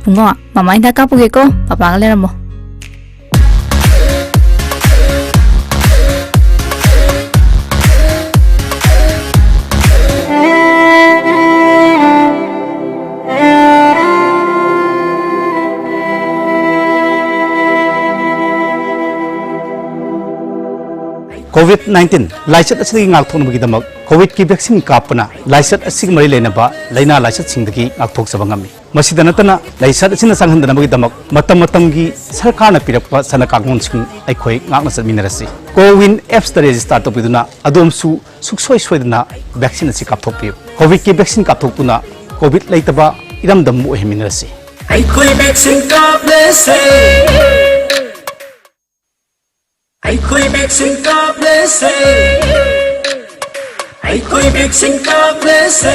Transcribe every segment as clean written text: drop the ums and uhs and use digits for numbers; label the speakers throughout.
Speaker 1: Bungo, mama inda kapuge ko, papa ngalera mo.
Speaker 2: COVID-19 lysate असली ngakthon bagi damak COVID ki vaccine kapna lysate असि mari lenaba laina lysate singdagi ngakthok sabangami masida natana lysate asina sanghandana bagi damak matam gi sarkarna pirakpa sana kangon sing aikhoi ngakna saminarasi Cowin apps ta register to piduna adomsu suksoi soidana vaccine asi kapthokpi COVID ki vaccine kapthokpuna COVID laitaba iramdam mu heminarasi
Speaker 3: aikhoi vaccine kaplese aikhoi vaccine kaplese aikhoi vaccine kaplese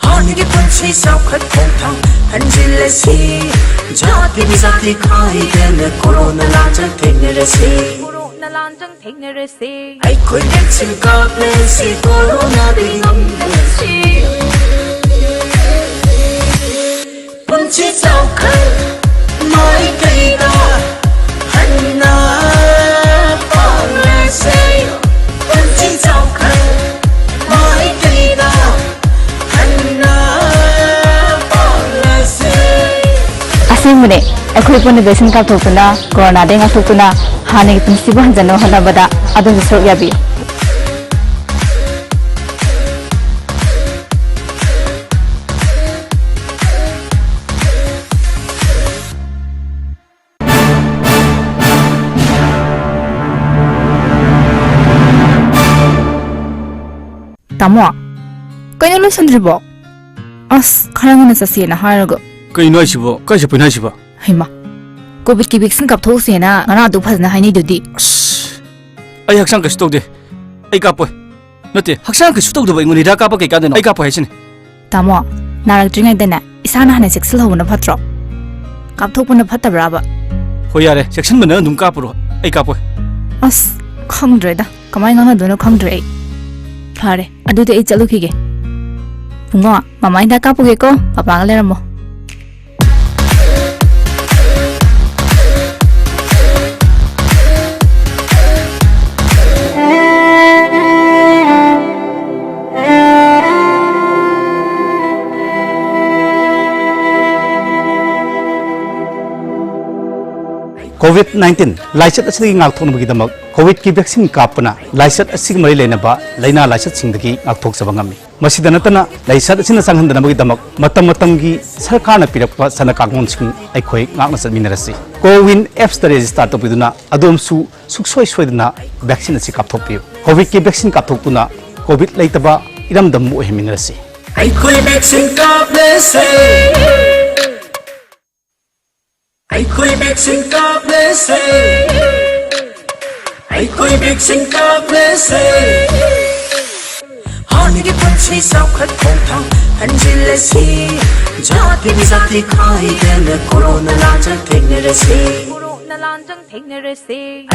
Speaker 3: hangi punchi saukhat thong hanjilesi jati bizati khai den corona lanjang thengrese aikhoi vaccine kaplese corona dingam desi punchi saukhat mai kaida na paulese punchi saukhat mai kaida hanna paulese
Speaker 1: Asimune, akhoi pun vaccine kapthokuna corona de ngakthokuna hani tumsi ban jano hanabada adun sok yabi Tamo, kaya lo sandribo. As, karang na sa siya na harago.
Speaker 2: kai noi sibo kai se punai sibo
Speaker 1: Hima, COVID ki vaccine kapthok siya na ngana du phas na hai ni dudi.
Speaker 2: ai haksang ka stode ai ka poi nate haksang ka stode ba ingoni da ka pa kai ka deno ai ka poi hasin
Speaker 1: Tamo, narak dringai dena isana hane sexual ho na phatro. Kapthok pun na phatabra ba.
Speaker 2: ho yare section mana dum ka puro ai ka poi
Speaker 1: As, khangdre da. Kamai ngana dono khangdre. Phare, adu te chalu khige. Bungo, mama inda kapuge ko, papa ngalera mo.
Speaker 2: COVID-19 lysate असली ngakthon bagi damak COVID ki vaccine kapna lysate asig mari lenaba laina lysate singdagi ngakthok sabangami masida natana lysate asina sanghandana bagi damak matam gi sarkarna pirakpa sana kangon sing aikhoi ngakna saminarasi Cowin apps ta register to piduna adomsu suksoi soidana vaccine asi kapthokpi COVID ki vaccine kapthokpuna COVID laitaba iramdam mu heminarasi
Speaker 3: aikhoi vaccine kaplese aikhoi vaccine kaplese aikhoi vaccine kaplese hangi punchi saukhat thong hanjilesi jati bizati khai den corona lanjang thengrese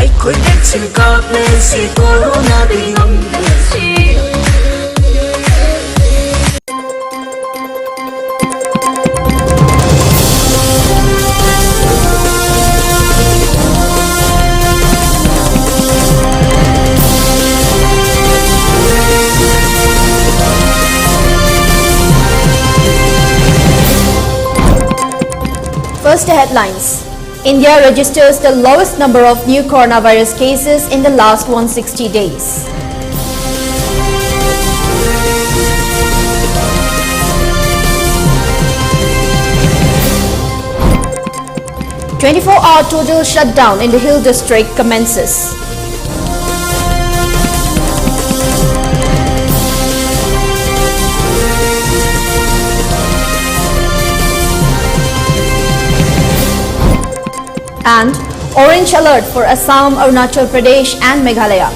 Speaker 3: aikhoi vaccine kaplese corona dingam desi
Speaker 4: First headlines. India registers the lowest number of new coronavirus cases in the last 160 days. A 24-hour total shutdown in the Hill District commences. And orange alert for Assam, Arunachal Pradesh and Meghalaya.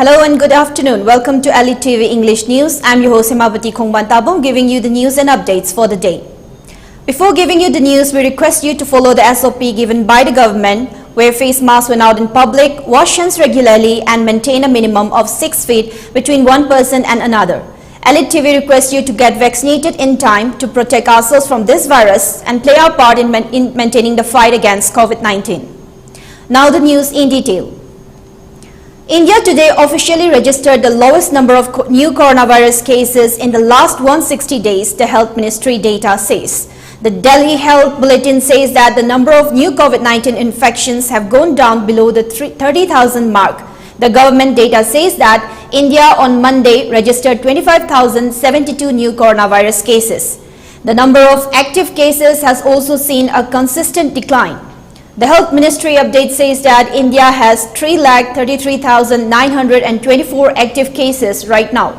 Speaker 4: Hello and good afternoon. Welcome to ELITETV English News. I'm your host HEMABATI giving you the news and updates for the day. Before giving you the news, we request you to follow the SOP given by the government, wear face masks when out in public, wash hands regularly and maintain a minimum of 6 feet between one person and another. ELITETV requests you to get vaccinated in time to protect ourselves from this virus and play our part in maintaining the fight against COVID-19. Now the news in detail. India today officially registered the lowest number of new coronavirus cases in the last 160 days, the Health Ministry data says. The Delhi Health Bulletin says that the number of new COVID-19 infections have gone down below the 30,000 mark. The government data says that India on Monday registered 25,072 new coronavirus cases. The number of active cases has also seen a consistent decline. The Health Ministry update says that India has 3,33,924 active cases right now.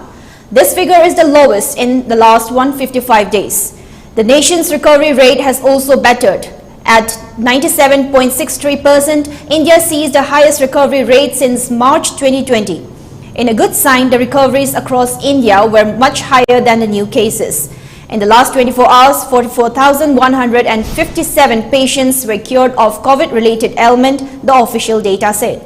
Speaker 4: This figure is the lowest in the last 155 days. The nation's recovery rate has also bettered. At 97.63%, India sees the highest recovery rate since March 2020. In a good sign, the recoveries across India were much higher than the new cases. In the last 24 hours, 44,157 patients were cured of COVID-related ailment, the official data said.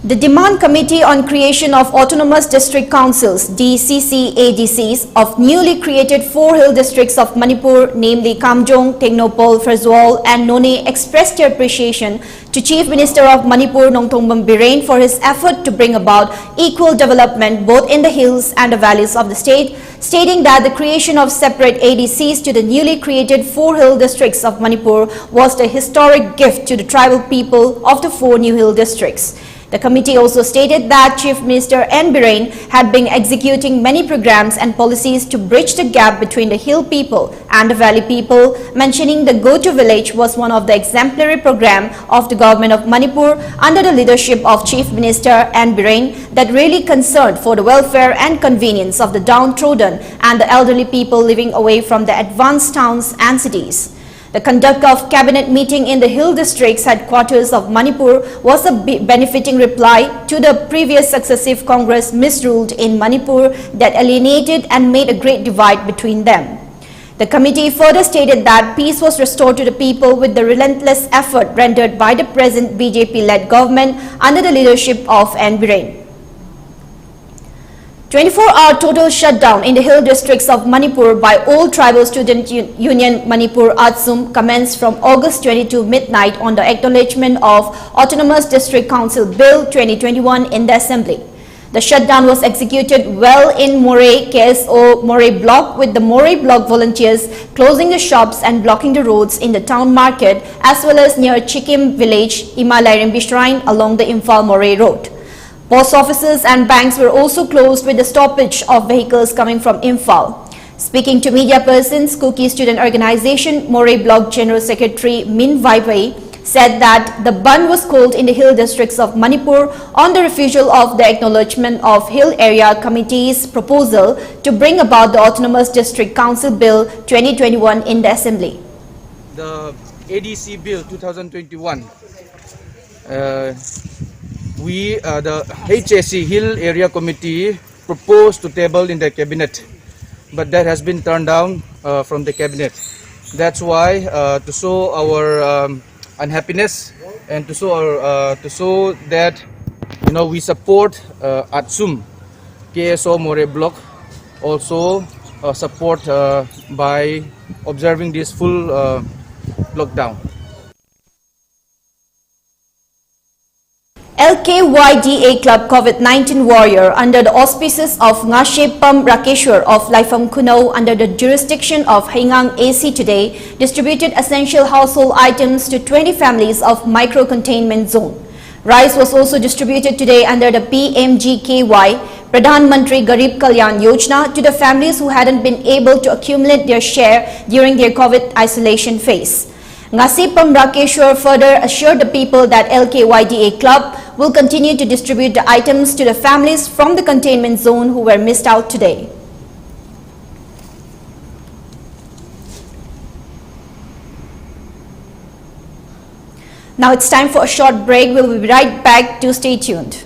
Speaker 4: The Demand Committee on Creation of Autonomous District Councils (DCC-ADCs) of newly created 4 hill districts of Manipur, namely Kamjong, Tengnopol, Ferzual and None, expressed their appreciation to Chief Minister of Manipur Nongthombam Biren for his effort to bring about equal development both in the hills and the valleys of the state, stating that the creation of separate ADCs to the newly created 4 hill districts of Manipur was the historic gift to the tribal people of the 4 new hill districts. The committee also stated that Chief Minister N. Biren had been executing many programs and policies to bridge the gap between the hill people and the valley people, mentioning the Go to Village was one of the exemplary program of the government of Manipur under the leadership of Chief Minister N. Biren that really concerned for the welfare and convenience of the downtrodden and the elderly people living away from the advanced towns and cities. The conduct of cabinet meeting in the Hill District's headquarters of Manipur was a benefiting reply to the previous successive Congress misruled in Manipur that alienated and made a great divide between them. The committee further stated that peace was restored to the people with the relentless effort rendered by the present BJP-led government under the leadership of N. Biren. 24-hour total shutdown in the hill districts of Manipur by all Tribal Student Union Manipur ATSUM commenced from August 22 midnight on the acknowledgement of Autonomous District Council Bill 2021 in the Assembly. The shutdown was executed well in Moray KSO Moray block, with the Moray block volunteers closing the shops and blocking the roads in the town market as well as near Chikim village, Imalairimbi Shrine along the Imphal Moray road. Post offices and banks were also closed with the stoppage of vehicles coming from Imphal. Speaking to media persons, Kuki Student Organization Moray Block General Secretary Min Vaipai said that the ban was called in the hill districts of Manipur on the refusal of the acknowledgement of Hill Area Committee's proposal to bring about the Autonomous District Council Bill 2021 in the Assembly.
Speaker 5: The ADC Bill 2021, the HAC Hill Area Committee proposed to table in the cabinet, but that has been turned down from the cabinet. That's why to show our unhappiness and to show that we support ATSUM KSO Moray block, also support by observing this full lockdown.
Speaker 4: LKYDA Club COVID-19 Warrior under the auspices of Ngashepam Rakeshwar of Laifam Kunau under the jurisdiction of Hengang AC today distributed essential household items to 20 families of micro-containment zone. Rice was also distributed today under the PMGKY Pradhan Mantri Garib Kalyan Yojana to the families who hadn't been able to accumulate their share during their COVID isolation phase. Ngasipam Rakeshwar further assured the people that LKYDA Club will continue to distribute the items to the families from the containment zone who were missed out today. Now it's time for a short break. We'll be right back. Do stay tuned.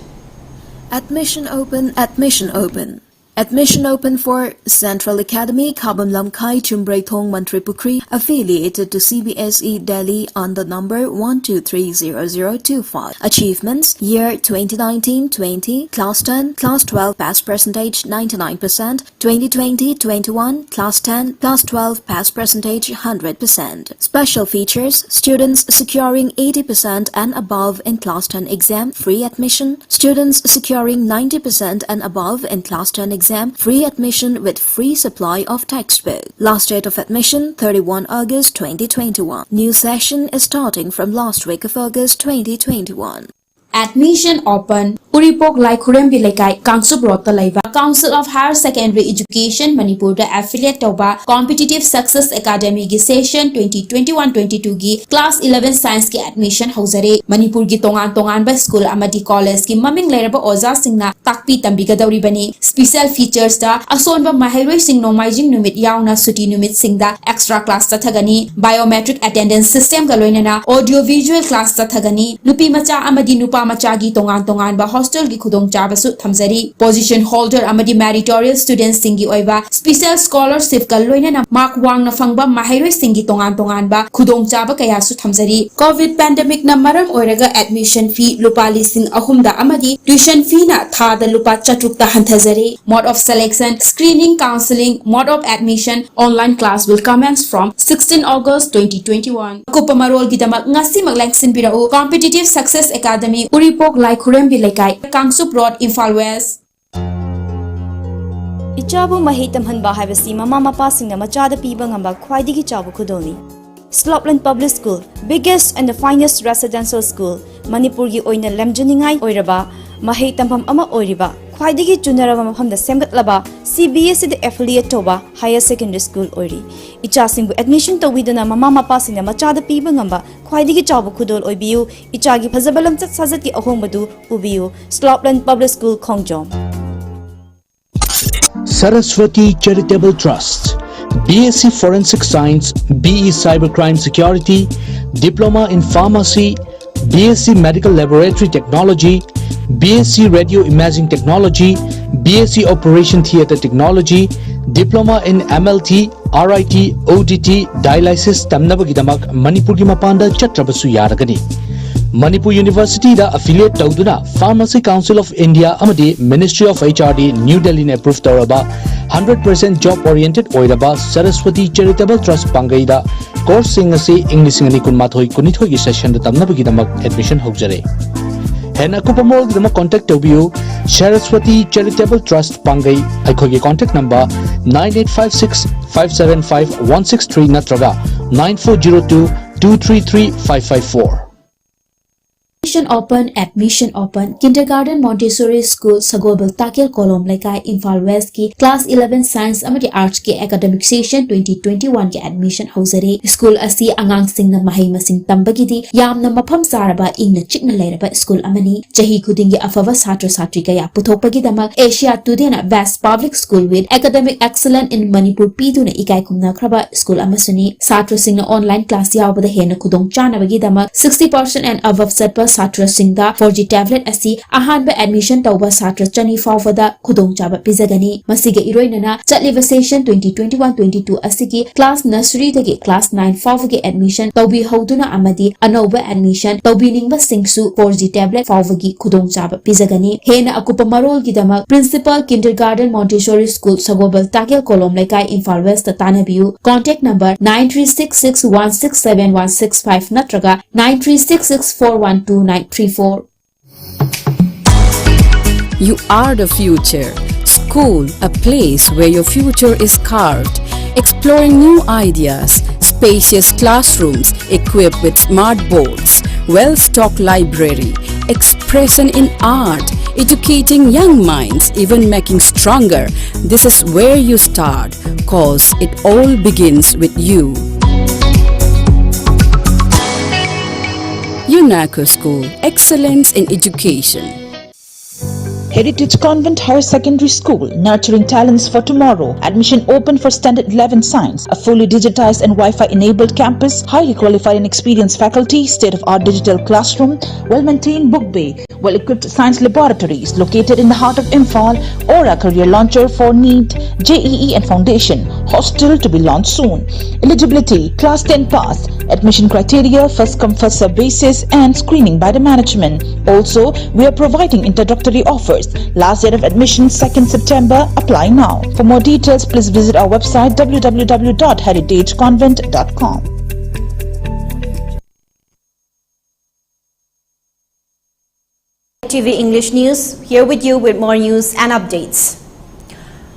Speaker 6: Admission open, admission open. Admission open for Central Academy, Kabamlam Kai Chumbraithong Manipuri, affiliated to CBSE Delhi on the number 1230025. Achievements: year 2019-20, class 10, class 12 pass percentage 99%, 2020-21, class 10, class 12 pass percentage 100%. Special features: students securing 80% and above in class 10 exam, free admission; students securing 90% and above in class 10 exam, free admission with free supply of textbook. Last date of admission 31 August 2021. New session is starting from last week of August 2021.
Speaker 7: Admission open. Uripok Laikurem Bilekai, Kangsup Rota Laiva, Council of Higher Secondary Education, Manipur, the affiliate Toba, Competitive Success Academy Gi Session 2021-22 Gi, Class 11 Science Ki Admission Hausare, Manipur Gi Tongan by School Amadi College Ki Maming Leraba Oza Singna, Takpi Tambiga Dauribani, Special Features da, Asonba Mahiroi Sing Nomaijing Numit Yauna Suti Numit Singda, Extra Class Tathagani, Biometric Attendance System Galoinana, Audio Visual Class Tathagani, Nupi Macha Amadi Nupa Machagi Tongan ba hostel gi khudong chabasu thamjari. Position holder amadi meritorious students singi oiba special scholarship ka loinana mark wang na fangba mahairoi singi tongan ba khudong chaba kaya su thamjari. COVID pandemic na maram oiraga admission fee lupa lising ahumda amadi tuition fee na tha da lupa chatrukta hanthajari. Mode of selection, screening, counseling, mode of admission, online class will commence from 16 August 2021. Kupamarol gidamak ngasi maglangsin birao Competitive Success Academy Uripok Laikurem Bilekai Kangsup Road, Imphal West.
Speaker 8: Ichabu mahi tamhanba haibasi mama mapasingna machada piba ngamba khwaidigi chabu khudoni. Slopland Public School, biggest and the finest residential school, Manipur gi oina lemjaningai oiraba, mahi tamham ama oiriba, khwaidigi chunaraba mafamda semgatlaba, CBSE the affiliate toba higher secondary school oiri. Ichasingbu admission tawidana mama mapasingna machada piba ngamba khwaidigi chabu khudol oibiu, ichagi phazabalam chat sajati ahombadu ubiu, Slopland Public School Khongjom.
Speaker 9: Saraswati Charitable Trust, BSc Forensic Science, BE Cybercrime Security, Diploma in Pharmacy, BSc Medical Laboratory Technology, BSc Radio Imaging Technology, BSc Operation Theatre Technology, Diploma in MLT, RIT, ODT, Dialysis Tamnabagidamak, Manipur gi mapanda chatrabasu yaragani. Manipur University da affiliate Tauduna, Pharmacy Council of India Amadi, Ministry of HRD, New Delhi ne approved Tauraba, 100% job oriented Oiraba, Saraswati Charitable Trust Pangaida, course singasi English ngani kunmathoi kunithoi session da tamnabagidamak admission hojare. Hena kupamol gidama contact tobiu Saraswati Charitable Trust Pangai, aikhogi contact number 9856 575 163 natraga 9402 233 554.
Speaker 7: Admission open. Kindergarten Montessori School Sagobal Takir Kolom Lekai Imphal West ki Class 11 Science Amadi Arts ki Academic Session 2021 ki admission hausare. School asi angang sing na mahay masing tambagidi yam na mapam saraba ing na chik na lairaba school amani. Jahi kudingi afava satra satri kaya putopagi damak Asia Today na Best Public School with Academic Excellence in Manipur Pidu na ikay kumna kraba school amasuni. Satra sing na online class yaw bada hena kudong chana bagi damak 60% and above set per Satra Singda 4G tablet asi ahanba admission tauba Satra chani fawada khudong chaba pizagani. Masiga iroinana chatliva session 2021-22 asigi class nursery dagi class 9 fawagi admission taubi hauduna amadi anoba admission taubi ningba singsu 4G tablet fawagi khudong chaba pizagani. Hena akupa marol gidama Principal Kindergarten Montessori School Sagobal Takil Kolom Lekai Imphal West Tanabiu. Contact number 9366167165 natraga 9366412934.
Speaker 10: You are the future. School, a place where your future is carved. Exploring new ideas, spacious classrooms equipped with smart boards, well-stocked library, expression in art, educating young minds, even making stronger. This is where you start, cause it all begins with you. UNACO School, excellence in education.
Speaker 11: Heritage Convent Higher Secondary School, nurturing talents for tomorrow. Admission open for Standard 11 Science. A fully digitized and Wi-Fi enabled campus, highly qualified and experienced faculty, state-of-art digital classroom, well-maintained book bay, well-equipped science laboratories located in the heart of Imphal. Aura career launcher for NEET, JEE and Foundation. Hostel to be launched soon. Eligibility, Class 10 pass. Admission criteria, first come first serve basis and screening by the management. Also, we are providing introductory offers. Last date of admission 2nd September. Apply now. For more details, please visit our website www.heritageconvent.com.
Speaker 4: TV English News, here with you with more news and updates.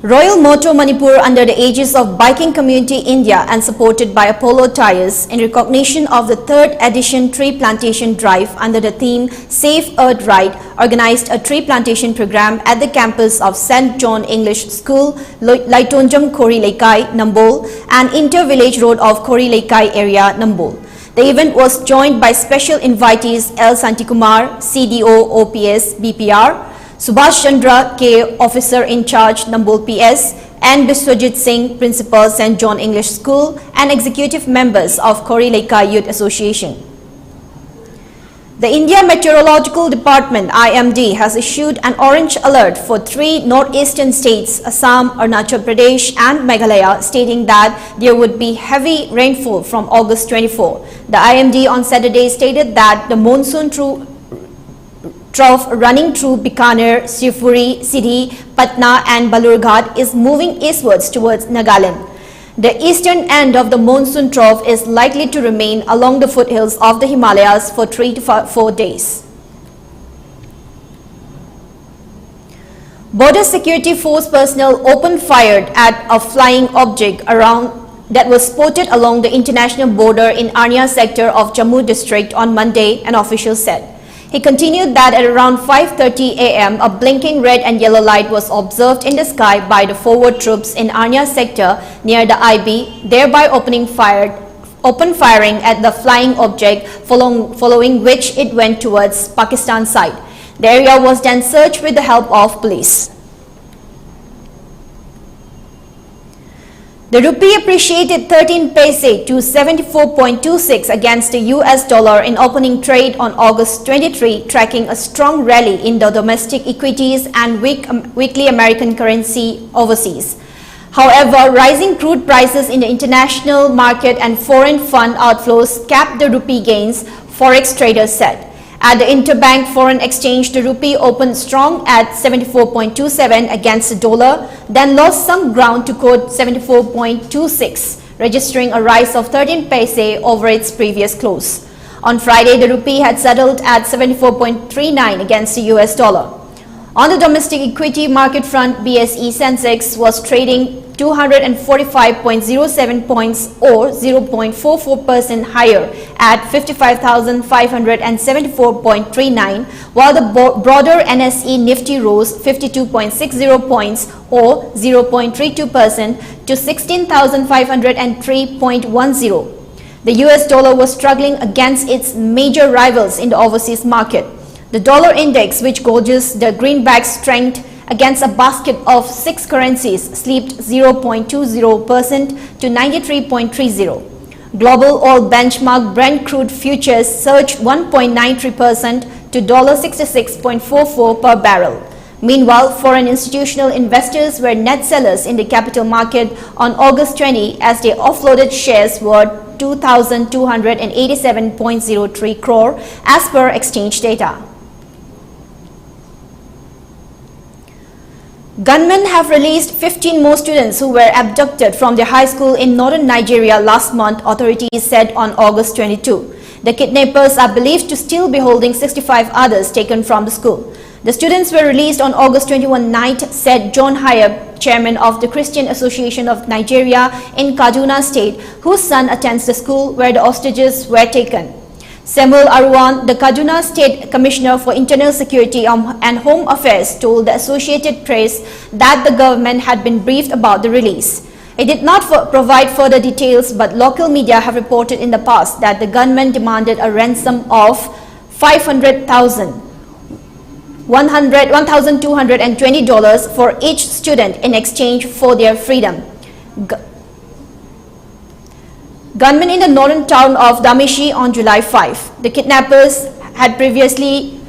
Speaker 4: Royal Motor Manipur, under the aegis of Biking Community India and supported by Apollo Tyres, in recognition of the 3rd edition tree plantation drive under the theme Safe Earth Ride, organized a tree plantation program at the campus of St. John English School, Laitonjam Khori Laikai, Nambol, and Inter-Village Road of Khori Laikai area, Nambol. The event was joined by special invitees L. Santikumar, CDO OPS BPR, Subhash Chandra K, Officer in Charge, Nambol PS, and Biswajit Singh, Principal, St. John English School, and executive members of Khori Laikai Youth Association. The India Meteorological Department IMD has issued an orange alert for 3 northeastern states, Assam, Arunachal Pradesh and Meghalaya, stating that there would be heavy rainfall from August 24. The IMD on Saturday stated that the monsoon trough running through Bikaner, Shivpuri, Sindhi, Patna and Balurghat is moving eastwards towards Nagaland. The eastern end of the monsoon trough is likely to remain along the foothills of the Himalayas for 3 to 4 days. Border Security Force personnel opened fire at a flying object that was spotted along the international border in Arnia sector of Jammu district on Monday, an official said. He continued that at around 5:30 a.m., a blinking red and yellow light was observed in the sky by the forward troops in Arnia sector near the IB, thereby open firing at the flying object, following which it went towards Pakistan side. The area was then searched with the help of police. The rupee appreciated 13 paise to 74.26 against the US dollar in opening trade on August 23, tracking a strong rally in the domestic equities and weekly American currency overseas. However, rising crude prices in the international market and foreign fund outflows capped the rupee gains, forex traders said. At the interbank foreign exchange, the rupee opened strong at 74.27 against the dollar, then lost some ground to quote 74.26, registering a rise of 13 paise over its previous close. On Friday, the rupee had settled at 74.39 against the US dollar. On the domestic equity market front, BSE Sensex was trading 245.07 points or 0.44% higher at 55,574.39, while the broader NSE Nifty rose 52.60 points or 0.32% to 16,503.10. The US dollar was struggling against its major rivals in the overseas market. The dollar index, which gauges the greenback's strength against a basket of 6 currencies, slipped 0.20% to 93.30. Global oil benchmark Brent crude futures surged 1.93% to $66.44 per barrel. Meanwhile, foreign institutional investors were net sellers in the capital market on August 20 as they offloaded shares worth 2,287.03 crore as per exchange data. Gunmen have released 15 more students who were abducted from their high school in northern Nigeria last month, authorities said on August 22. The kidnappers are believed to still be holding 65 others taken from the school. The students were released on August 21 night, said John Hayab, chairman of the Christian Association of Nigeria in Kaduna State, whose son attends the school where the hostages were taken. Samuel Arwan, the Kaduna State Commissioner for Internal Security and Home Affairs, told the Associated Press that the government had been briefed about the release. It did not provide further details, but local media have reported in the past that the gunmen demanded a ransom of 500,000, $1,220 for each student in exchange for their freedom. Gunmen in the northern town of Damishi on July 5. The kidnappers had previously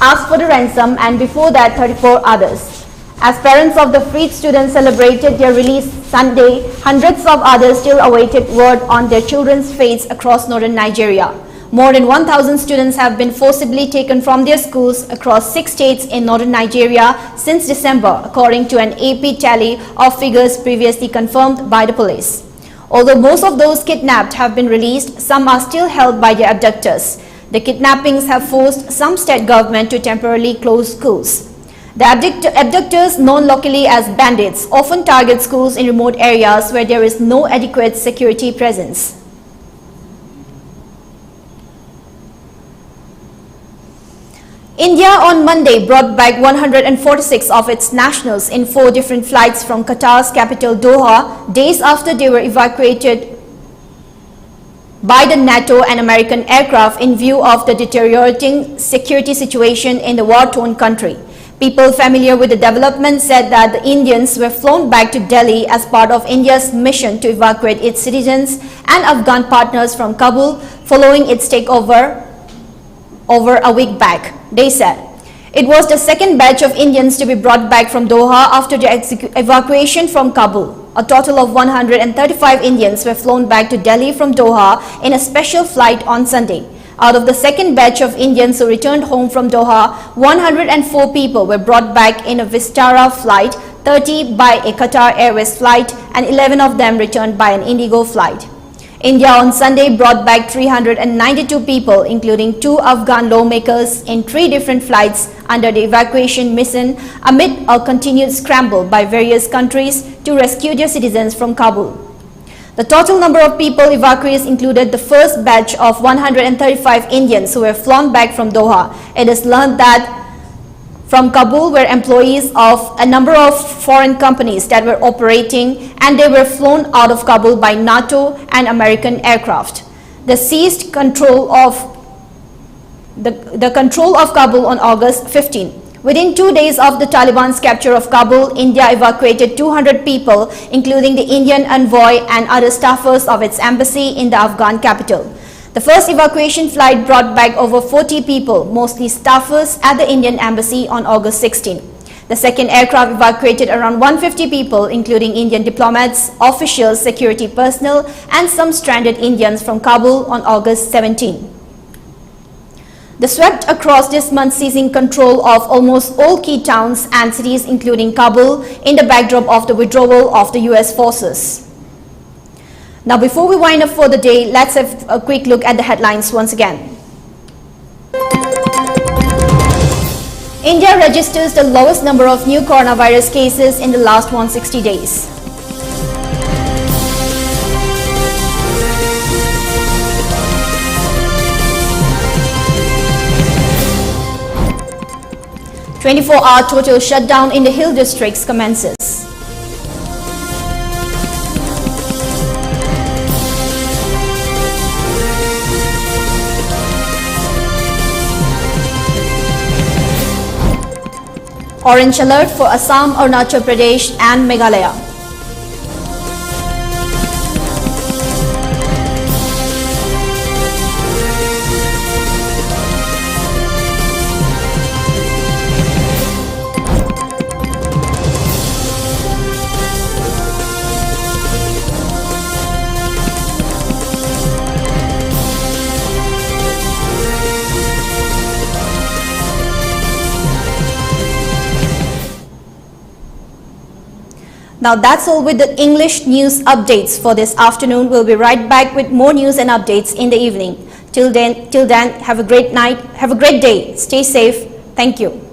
Speaker 4: asked for the ransom and before that 34 others. As parents of the freed students celebrated their release Sunday, hundreds of others still awaited word on their children's fates across northern Nigeria. More than 1,000 students have been forcibly taken from their schools across 6 states in northern Nigeria since December, according to an AP tally of figures previously confirmed by the police. Although most of those kidnapped have been released, some are still held by their abductors. The kidnappings have forced some state government to temporarily close schools. The abductors, known locally as bandits, often target schools in remote areas where there is no adequate security presence. India on Monday brought back 146 of its nationals in 4 different flights from Qatar's capital Doha, days after they were evacuated by the NATO and American aircraft in view of the deteriorating security situation in the war-torn country. People familiar with the development said that the Indians were flown back to Delhi as part of India's mission to evacuate its citizens and Afghan partners from Kabul following its takeover over a week back. They said it was the second batch of Indians to be brought back from Doha after the evacuation from Kabul. A total of 135 Indians were flown back to Delhi from Doha in a special flight on Sunday. Out of the second batch of Indians who returned home from Doha, 104 people were brought back in a Vistara flight, 30 by a Qatar Airways flight, and 11 of them returned by an Indigo flight. India on Sunday brought back 392 people, including 2 Afghan lawmakers, in 3 different flights under the evacuation mission amid a continued scramble by various countries to rescue their citizens from Kabul. The total number of people evacuees included the first batch of 135 Indians who were flown back from Doha. It is learned that from Kabul were employees of a number of foreign companies that were operating, and they were flown out of Kabul by NATO and American aircraft. They seized control of Kabul on August 15. Within 2 days of the Taliban's capture of Kabul, India evacuated 200 people, including the Indian envoy and other staffers of its embassy in the Afghan capital. The first evacuation flight brought back over 40 people, mostly staffers at the Indian embassy on August 16. The second aircraft evacuated around 150 people, including Indian diplomats, officials, security personnel, and some stranded Indians from Kabul on August 17. They swept across this month, seizing control of almost all key towns and cities, including Kabul, in the backdrop of the withdrawal of the US forces. Now, before we wind up for the day, let's have a quick look at the headlines once again. India registers the lowest number of new coronavirus cases in the last 160 days. "24-hour total shutdown in the hill districts commences." Orange alert for Assam, Arunachal Pradesh and Meghalaya. Now that's all with the English news updates for this afternoon. We'll be right back with more news and updates in the evening. Till then, have a great night, have a great day. Stay safe. Thank you.